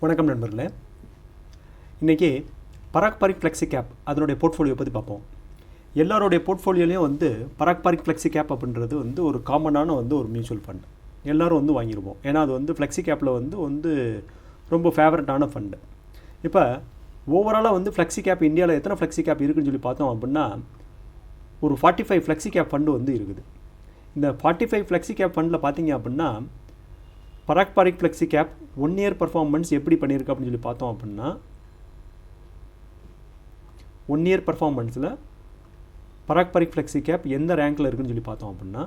வணக்கம் நண்பர்களே. இன்றைக்கி பராக் பாரிக் ஃப்ளெக்ஸி கேப் அதனுடைய போர்ட்ஃபோலியோ பற்றி பார்ப்போம். எல்லாருடைய போர்ட்ஃபோலியோலையும் பராக் பாரிக் ஃப்ளெக்ஸி கேப் அப்படின்றது ஒரு காமனான ஒரு மியூச்சுவல் ஃபண்ட். எல்லோரும் வாங்கிடுவோம். ஏன்னா அது ஃப்ளெக்ஸி கேப்பில் ரொம்ப ஃபேவரட்டான ஃபண்டு. இப்போ ஓவராலாக ஃப்ளெக்ஸி கேப் இந்தியாவில் எத்தனை ஃப்ளெக்ஸி கேப் இருக்குதுன்னு சொல்லி பார்த்தோம் அப்படின்னா ஒரு 45 ஃப்ளெக்ஸி கேப் ஃபண்டு இருக்குது. இந்த 45 ஃப்ளெக்ஸி கேப் ஃபண்டில் பார்த்தீங்க அப்படின்னா பராக் Parikh flexi gap 1 year performance எப்படி பண்ணியிருக்கு அப்படின்னு சொல்லி பார்த்தோம் அப்படின்னா 1 இயர் பர்ஃபார்மன்ஸில் பராக் பாரிக் ஃப்ளெக்ஸி கேப் எந்த ரேங்கில் இருக்குன்னு சொல்லி பார்த்தோம் அப்படின்னா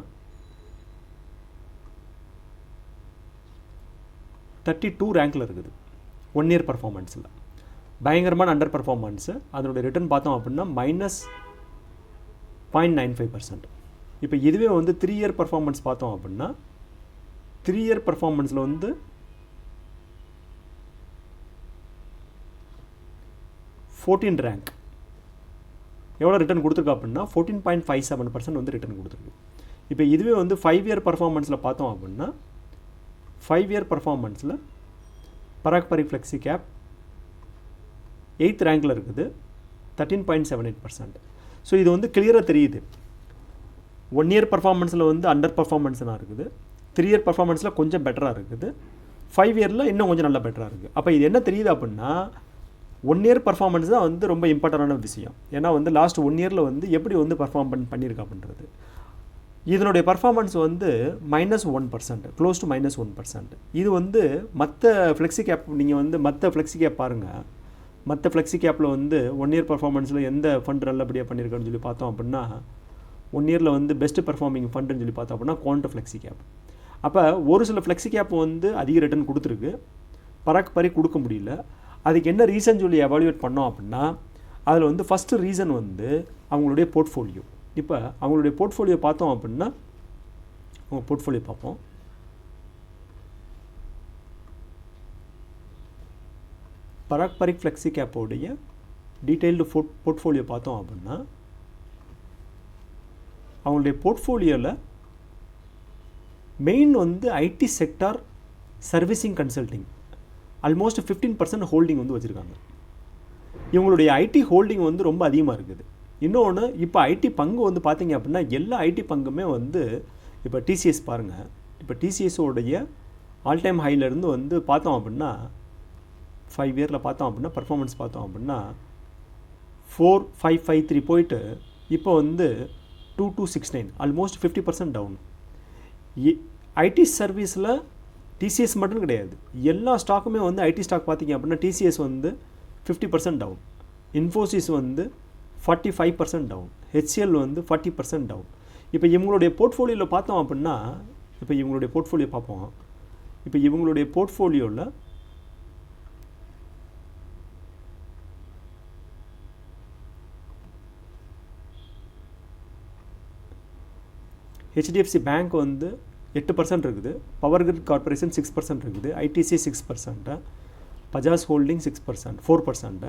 32 ரேங்கில் இருக்குது. 1 இயர் பர்ஃபார்மன்ஸில் பயங்கரமான அண்டர் பர்ஃபார்மன்ஸு. அதனுடைய ரிட்டர்ன் பார்த்தோம் அப்படின்னா -0.95%. இப்போ இதுவே 3 இயர் பர்ஃபார்மன்ஸ் பார்த்தோம் அப்படின்னா 3 இயர் பர்ஃபார்மன்ஸில் 14 ரேங்க் எவ்வளோ ரிட்டர்ன் கொடுத்துருக்கா அப்படின்னா 14.57% ரிட்டர்ன் கொடுத்துருக்கு. இப்போ இதுவே 5 இயர் பர்ஃபார்மன்ஸில் பார்த்தோம் அப்படின்னா 5 இயர் பர்ஃபார்மன்ஸில் பராக் பாரிக் ஃப்ளெக்ஸி கேப் 8th ரேங்கில் இருக்குது, 13.78%. ஸோ இது கிளியராக தெரியுது. 1 இயர் பர்ஃபார்மன்ஸில் அண்டர் பர்ஃபார்மன்ஸ்னால் இருக்குது, 3 இயர் பர்ஃபார்மன்ஸில் கொஞ்சம் பெட்டராக இருக்குது, 5 இயரில் இன்னும் கொஞ்சம் நல்லா பெட்டராக இருக்குது. அப்போ இது என்ன தெரியுது அப்படின்னா 1 இயர் பர்ஃபார்மன்ஸ் தான் ரொம்ப இம்பார்ட்டண்டான விஷயம். ஏன்னா லாஸ்ட் 1 இயரில் எப்படி பர்ஃபார்ம் பண்ணியிருக்கு அப்படின்றது. இதனுடைய பர்ஃபார்மன்ஸ் -1%, க்ளோஸ் டு -1%. இது மற்ற ஃப்ளெக்ஸி கேப் நீங்கள் மற்ற ஃப்ளெக்ஸி கேப் பாருங்கள். மற்ற ஃப்ளெக்ஸி கேப்பில் 1 இயர் பர்ஃபார்மன்ஸில் எந்த ஃபண்ட் நல்லபடியாக பண்ணியிருக்கான்னு சொல்லி பார்த்தோம் அப்படின்னா 1 இயரில் பெஸ்ட் பர்ஃபார்மிங் ஃபண்டுன்னு சொல்லி பார்த்தோம் அப்படின்னா குவான்ட் ஃப்ளெக்ஸி கேப். அப்போ ஒரு சில ஃப்ளெக்ஸி கேப் அதிக ரிட்டர்ன் கொடுத்துருக்கு, பராக் பாரிக் கொடுக்க முடியல. அதுக்கு என்ன ரீசன் சொல்லி எவாலுவேட் பண்ணோம் அப்படின்னா அதில் ஃபஸ்ட்டு ரீசன் அவங்களுடைய போர்ட்ஃபோலியோ. இப்போ அவங்களுடைய போர்ட்ஃபோலியோ பார்த்தோம் அப்படின்னா அவங்க போர்ட்ஃபோலியோ பார்ப்போம். பராக் பாரிக் ஃப்ளெக்ஸி கேப்போடைய டீட்டெயில்டு போர்ட்ஃபோலியோ பார்த்தோம் அப்படின்னா அவங்களுடைய போர்ட்ஃபோலியோவில் main IT sector, servicing, consulting almost 15% holding வச்சுருக்காங்க. இவங்களுடைய ஐடி ஹோல்டிங் ரொம்ப அதிகமாக இருக்குது. இன்னொன்று இப்போ ஐடி பங்கு பார்த்தீங்க அப்படின்னா எல்லா ஐடி பங்குமே இப்போ டிசிஎஸ் பாருங்கள். இப்போ டிசிஎஸோடைய ஆல் டைம் ஹைலேருந்து பார்த்தோம் அப்படின்னா 5 இயரில் பார்த்தோம் அப்படின்னா பர்ஃபார்மன்ஸ் பார்த்தோம் அப்படின்னா 4553 போயிட்டு இப்போ 2269, ஆல்மோஸ்ட் 50% டவுன். ஐடி சர்வீஸில் டிசிஎஸ் மட்டும் கிடையாது, எல்லா ஸ்டாக்குமே ஐடி ஸ்டாக் பார்த்தீங்க அப்படின்னா TCS 50% down, Infosys 45% down, HCL 40% down. இப்போ இவங்களுடைய போர்ட்ஃபோலியோவில் பார்த்தோம் அப்படின்னா இப்போ இவங்களுடைய போர்ட்ஃபோலியோ பார்ப்போம். இப்போ இவங்களுடைய போர்ட்ஃபோலியோவில் ஹெச்டிஎஃப்சி பேங்க் 8% இருக்குது, பவர் கிரிட் கார்பரேஷன் 6% இருக்குது, ஐடிசி 6%, பஜாஜ் ஹோல்டிங் 6%, 4%.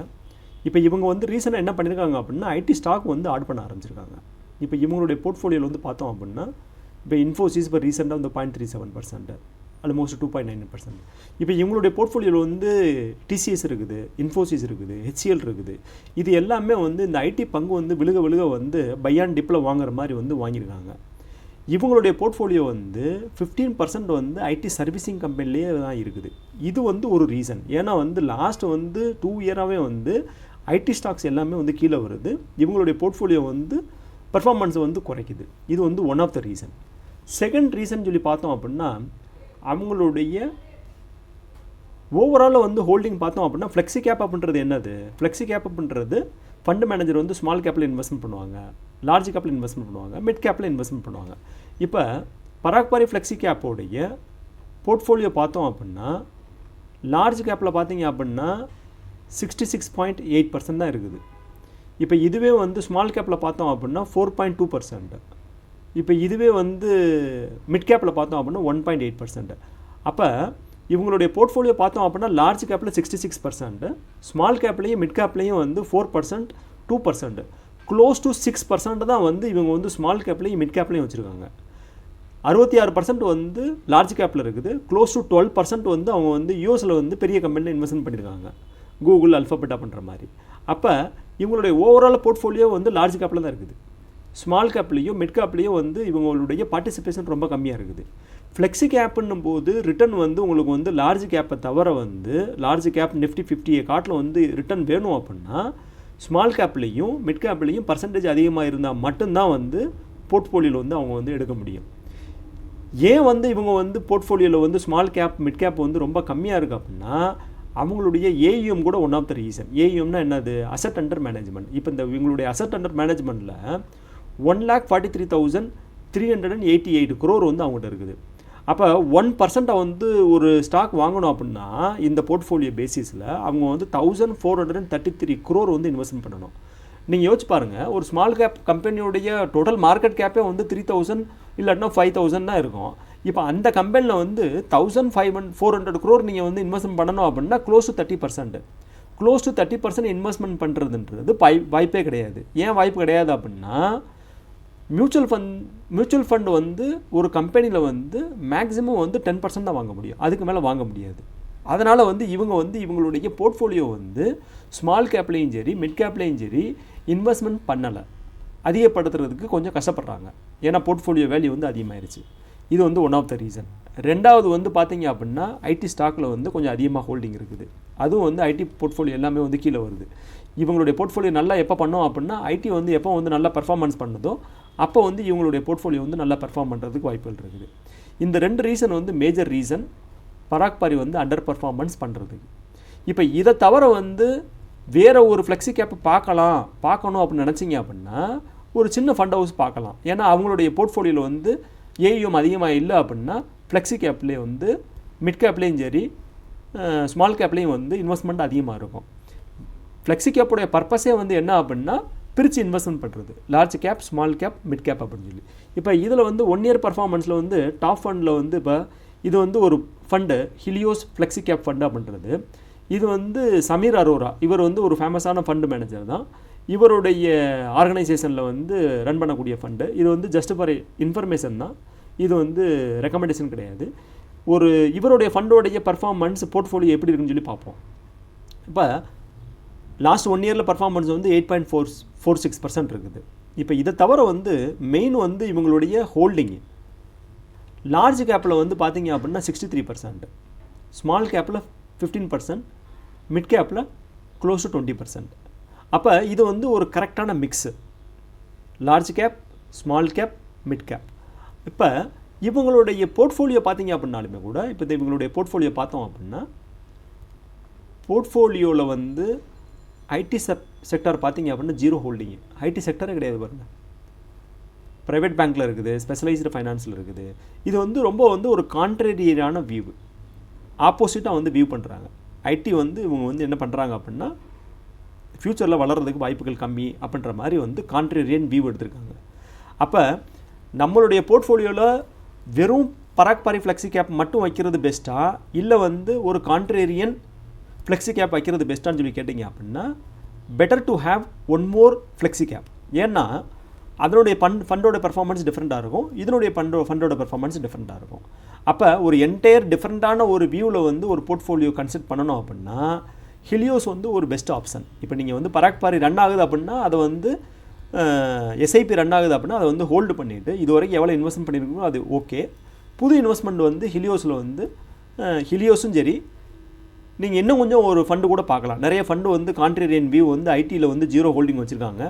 இப்போ இவங்க ரீசனாக என்ன பண்ணியிருக்காங்க அப்படின்னா ஐடி ஸ்டாக் ஆட் பண்ண ஆரம்பிச்சிருக்காங்க. இப்போ இவங்களுடைய போர்ட்ஃபோலியோவில் பார்த்தோம் அப்படின்னா இப்போ இன்ஃபோசிஸ் இப்போ ரீசெண்டாக 0.37%, ஆல்மோஸ்ட் 2.9%. இப்போ இவங்களுடைய போர்ட்ஃபோலியோவில் டிசிஎஸ் இருக்குது, இன்ஃபோசிஸ் இருக்குது, ஹெச்சிஎல் இருக்குது. இது எல்லாமே இந்த ஐடி பங்கு விழுக விழுக பை அண்ட் டிப்பில் வாங்குற மாதிரி வாங்கியிருக்காங்க. இவங்களுடைய போர்ட்ஃபோலியோ 15% ஐடி சர்வீசிங் கம்பெனிலேயே தான் இருக்குது. இது ஒரு ரீசன். ஏன்னா லாஸ்ட் 2 இயராகவே ஐடி ஸ்டாக்ஸ் எல்லாமே கீழே வருது. இவங்களுடைய போர்ட்ஃபோலியோ பர்ஃபார்மன்ஸ் குறைக்குது. இது one of the reason. Second reason சொல்லி பார்த்தோம் அப்படின்னா அவங்களுடைய ஓவரால் ஹோல்டிங் பார்த்தோம் அப்படின்னா ஃப்ளெக்ஸி கேப் அப்படின்றது என்னது? ஃப்ளெக்ஸி கேப் அப்படின்றது ஃபண்டு மேனேஜர் ஸ்மால் கேப்பில் இன்வெஸ்ட்மெண்ட் பண்ணுவாங்க, லார்ஜ் கேப்பில் இன்வெஸ்ட்மெண்ட் பண்ணுவாங்க, மிட் கேப்பில் இன்வெஸ்ட்மெண்ட் பண்ணுவாங்க. இப்போ பராக் பாரிக் ஃப்ளெக்ஸி கேப்போடைய போர்ட்ஃபோலியோ பார்த்தோம் அப்படின்னா லார்ஜ் கேப்பில் பார்த்தீங்க அப்படின்னா 66.8% தான் இருக்குது. இப்போ இதுவே ஸ்மால் கேப்பில் பார்த்தோம் அப்படின்னா 4.2%. இப்போ இதுவே மிட் கேப்பில் பார்த்தோம் அப்படின்னா 1.8%. அப்போ இவங்களுடைய போர்ட்ஃபோலியோ பார்த்தோம் அப்படின்னா லார்ஜ் கேப்பில் 66%, ஸ்மால் கேப்லேயும் மிட் கேப்லேயும் 4%, 2%, க்ளோஸ் டு 6% தான் இவங்க ஸ்மால் கேப்லேயும் மிட் கேப்லேயும் வச்சுருக்காங்க. 66% வந்து லார்ஜ் கேப்பில் இருக்குது. க்ளோஸ் டு 12% வந்து அவங்க வந்து யூஎஸில் வந்து பெரிய கம்பெனியில் இன்வெஸ்ட்மெண்ட் பண்ணியிருக்காங்க, கூகுள், அல்ஃபபெட்டா பண்ணுற மாதிரி. அப்போ இவங்களுடைய ஓவரால் போர்ட்ஃபோலியோ வந்து லார்ஜ் கேப்பில் தான் இருக்குது. ஸ்மால் கேப்லேயும் மிட் கேப்லேயும் வந்து இவங்களுடைய பார்ட்டிசிபேஷன் ரொம்ப கம்மியாக இருக்குது. ஃப்ளெக்ஸி கேப்புன்னும் போது ரிட்டர்ன் வந்து உங்களுக்கு வந்து லார்ஜ் கேப்பை தவிர வந்து லார்ஜ் கேப் நிஃப்டி 50 காட்டில் வந்து ரிட்டர்ன் வேணும் அப்படின்னா ஸ்மால் கேப்லேயும் மிட் கேப்லேயும் பர்சன்டேஜ் அதிகமாக இருந்தால் மட்டும்தான் வந்து போர்ட்ஃபோலியோவில் வந்து அவங்க வந்து எடுக்க முடியும். ஏன் வந்து இவங்க வந்து போர்ட்ஃபோலியோவில் வந்து ஸ்மால் கேப் மிட் கேப் வந்து ரொம்ப கம்மியாக இருக்குது அப்படின்னா அவங்களுடைய ஏயுஎம் கூட ஒன் ஆஃப் த ரீசன். ஏயுஎம்னா என்னது? Asset under management. இப்போ இந்த இவங்களுடைய அசட் அண்டர் மேனேஜ்மெண்ட்டில் 1,43,388 crore வந்து அவங்ககிட்ட இருக்குது. அப்போ 1% வந்து ஒரு ஸ்டாக் வாங்கணும் அப்படின்னா இந்த போர்ட்ஃபோலியோ பேசிஸில் அவங்க வந்து 1,433 crore வந்து இன்வெஸ்ட்மெண்ட் பண்ணணும். நீங்கள் யோசிச்சு பாருங்கள், ஒரு ஸ்மால் கேப் கம்பெனியுடைய டோட்டல் மார்க்கெட் கேப்பே வந்து 3,000 இல்லாட்டினா 5,000 தான் இருக்கும். இப்போ அந்த கம்பெனியில் வந்து 1,400 crore நீங்கள் வந்து இன்வெஸ்ட்மெண்ட் பண்ணணும் அப்படின்னா க்ளோஸ் டு 30% இன்வெஸ்ட்மெண்ட் பண்ணுறதுன்றது வாய்ப்பே கிடையாது. ஏன் வாய்ப்பு கிடையாது அப்படின்னா மியூச்சுவல் ஃபண்ட் வந்து ஒரு கம்பெனியில் வந்து மேக்ஸிமம் வந்து 10% தான் வாங்க முடியும், அதுக்கு மேலே வாங்க முடியாது. அதனால் வந்து இவங்க வந்து இவங்களுடைய போர்ட்ஃபோலியோ வந்து ஸ்மால் கேப்லேயும் சரி மிட் கேப்லேயும் சரி இன்வெஸ்ட்மெண்ட் பண்ணலை, அதிகப்படுத்துறதுக்கு கொஞ்சம் கஷ்டப்படுறாங்க. ஏன்னா போர்ட்ஃபோலியோ வேல்யூ வந்து அதிகமாகிடுச்சு. இது வந்து ஒன் ஆஃப் த ரீசன். ரெண்டாவது வந்து பார்த்தீங்க அப்படின்னா ஐடி ஸ்டாக்கில் வந்து கொஞ்சம் அதிகமாக ஹோல்டிங் இருக்குது. அதுவும் வந்து ஐடி போர்ட்ஃபோலியோ எல்லாமே வந்து கீழே வருது. இவங்களுடைய போர்ட்ஃபோலியோ நல்லா எப்போ பண்ணோம் அப்படின்னா ஐடி வந்து எப்போ வந்து நல்லா பர்ஃபார்மன்ஸ் பண்ணுதோ அப்போ வந்து இவங்களுடைய போர்ட்ஃபோலியோ வந்து நல்லா பர்ஃபார்ம் பண்ணுறதுக்கு வாய்ப்புகள் இருக்குது. இந்த 2 ரீசன் வந்து மேஜர் ரீசன் பராக் பாரி வந்து அண்டர் பர்ஃபார்மன்ஸ் பண்ணுறதுக்கு. இப்போ இதை தவிர வந்து வேறு ஒரு ஃப்ளெக்ஸி கேப்பை பார்க்கணும் அப்படின்னு நினச்சிங்க அப்படின்னா ஒரு சின்ன ஃபண்ட் ஹவுஸ் பார்க்கலாம். ஏன்னா அவங்களுடைய போர்ட்ஃபோலியோவில் வந்து ஏயுஎம் அதிகமாக இல்லை அப்படின்னா ஃப்ளெக்ஸி கேப்லேயே வந்து மிட் கேப்லேயும் சரி ஸ்மால் கேப்லேயும் வந்து இன்வெஸ்ட்மெண்ட் அதிகமாக இருக்கும். ஃப்ளெக்ஸி கேப்புடைய பர்பஸே வந்து என்ன அப்படின்னா பிரித்து இன்வெஸ்ட்மெண்ட் பண்ணுறது, large cap, small cap, mid cap அப்படின்னு சொல்லி. இப்போ இதில் வந்து 1 year பர்ஃபார்மன்ஸில் வந்து டாப் ஃபண்டில் வந்து இப்போ இது வந்து ஒரு ஃபண்டு ஹிலியோஸ் ஃப்ளெக்ஸி கேப் ஃபண்டு அப்படின்றது. இது வந்து சமீர் அரோரா, இவர் வந்து ஒரு ஃபேமஸான ஃபண்டு மேனேஜர் தான். இவருடைய ஆர்கனைசேஷனில் வந்து ரன் பண்ணக்கூடிய ஃபண்டு. இது வந்து ஜஸ்ட் ஃபார் இன்ஃபர்மேஷன் தான், இது வந்து ரெக்கமெண்டேஷன் கிடையாது. ஒரு இவருடைய ஃபண்டோடைய பர்ஃபார்மன்ஸ் போர்ட்ஃபோலியோ எப்படி இருக்குன்னு சொல்லி பார்ப்போம். இப்போ லாஸ்ட் 1 yearல பர்ஃபார்மன்ஸ் வந்து 8.46% இருக்குது. இப்போ இதை தவிர வந்து மெயின் வந்து இவங்களுடைய ஹோல்டிங்கு லார்ஜ் கேப்பில் வந்து பார்த்தீங்க அப்படின்னா 63%, ஸ்மால் கேப்பில் 15%, மிட் கேப்பில் க்ளோஸ் டு 20%. அப்போ இது வந்து ஒரு கரெக்டான mix, large cap, small cap, mid cap. இப்போ இவங்களுடைய போர்ட்ஃபோலியோ பார்த்தீங்க அப்படின்னாலுமே கூட இப்போ இவங்களுடைய போர்ட்ஃபோலியோ பார்த்தோம் அப்படின்னா போர்ட்ஃபோலியோவில் வந்து ஐடி செக்டர் பார்த்தீங்க அப்படின்னா 0 ஹோல்டிங்கு. ஐடி செக்டரே கிடையாது பாருங்கள். ப்ரைவேட் பேங்க்கில் இருக்குது, ஸ்பெஷலைஸ்டு ஃபைனான்ஸில் இருக்குது. இது வந்து ரொம்ப வந்து ஒரு கான்ட்ரேரியரான வியூ, ஆப்போசிட்டாக வந்து வியூ பண்ணுறாங்க. ஐடி வந்து இவங்க வந்து என்ன பண்ணுறாங்க அப்படின்னா ஃப்யூச்சரில் வளர்கிறதுக்கு வாய்ப்புகள் கம்மி அப்படின்ற மாதிரி வந்து கான்ட்ரேரியன் வியூ எடுத்திருக்காங்க. அப்போ நம்மளுடைய போர்ட்ஃபோலியோவில் வெறும் பராக் பாரி ஃப்ளெக்ஸி கேப் மட்டும் வைக்கிறது பெஸ்ட்டா இல்லை வந்து ஒரு கான்ட்ரேரியன் ஃப்ளெக்ஸி கேப் வைக்கிறது பெஸ்ட்டான்னு சொல்லி கேட்டிங்க அப்படின்னா better to have 1 more flexi gap. ஏன்னா அதனுடைய ஃபண்டோட பெர்ஃபார்மன்ஸ் டிஃப்ரெண்ட்டாக இருக்கும், இதனுடைய ஃபண்டோட பெர்ஃபார்மன்ஸ் டிஃப்ரெண்ட்டாக இருக்கும். அப்போ ஒரு என்டையர் டிஃப்ரெண்ட்டான ஒரு வியூவில் வந்து ஒரு போர்ட்ஃபோலியோ கன்சிடர் பண்ணணும் அப்படின்னா ஹிலியோஸ் வந்து ஒரு பெஸ்ட் ஆப்ஷன். இப்போ நீங்கள் வந்து பராக் பாரி ரன் ஆகுது அப்படின்னா அதை வந்து எஸ்ஐபி ரன் ஆகுது அப்படின்னா அதை வந்து ஹோல்டு பண்ணிவிட்டு இது வரைக்கும் எவ்வளோ இன்வெஸ்ட்மெண்ட் பண்ணியிருக்கோ அது ஓகே. புது இன்வெஸ்ட்மெண்ட் வந்து ஹிலியோஸில் வந்து ஹிலியோஸும் சரி நீங்கள் இன்னும் கொஞ்சம் ஒரு ஃபண்டு கூட பார்க்கலாம். நிறைய ஃபண்டு வந்து கான்ட்ரேரியன் வியூ வந்து ஐடியில் வந்து 0 ஹோல்டிங் வச்சுருக்காங்க.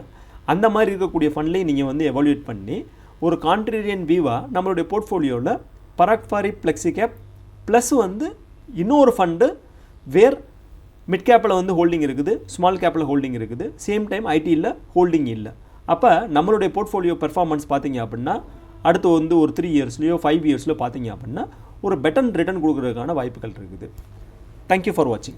அந்த மாதிரி இருக்கக்கூடிய ஃபண்ட்லேயும் நீங்கள் வந்து எவாலுவேட் பண்ணி ஒரு கான்ட்ரேரியன் வியூவாக நம்மளுடைய போர்ட்ஃபோலியோவில் பராக் பாரி ஃப்ளெக்ஸி கேப் ப்ளஸ் வந்து இன்னொரு ஃபண்டு வேர் மிட் கேப்பில் வந்து ஹோல்டிங் இருக்குது, ஸ்மால் கேப்பில் ஹோல்டிங் இருக்குது, சேம் டைம் ஐடியில் ஹோல்டிங் இல்லை. அப்போ நம்மளுடைய போர்ட்ஃபோலியோ பெர்ஃபார்மன்ஸ் பார்த்தீங்க அப்படின்னா அடுத்து வந்து ஒரு 3 yearsலையோ 5 yearsலையோ பார்த்தீங்க அப்படின்னா ஒரு பெட்டர் ரிட்டர்ன் கொடுக்குறதுக்கான வாய்ப்புகள் இருக்குது. தேங்க்யூ ஃபார் வாட்சிங்.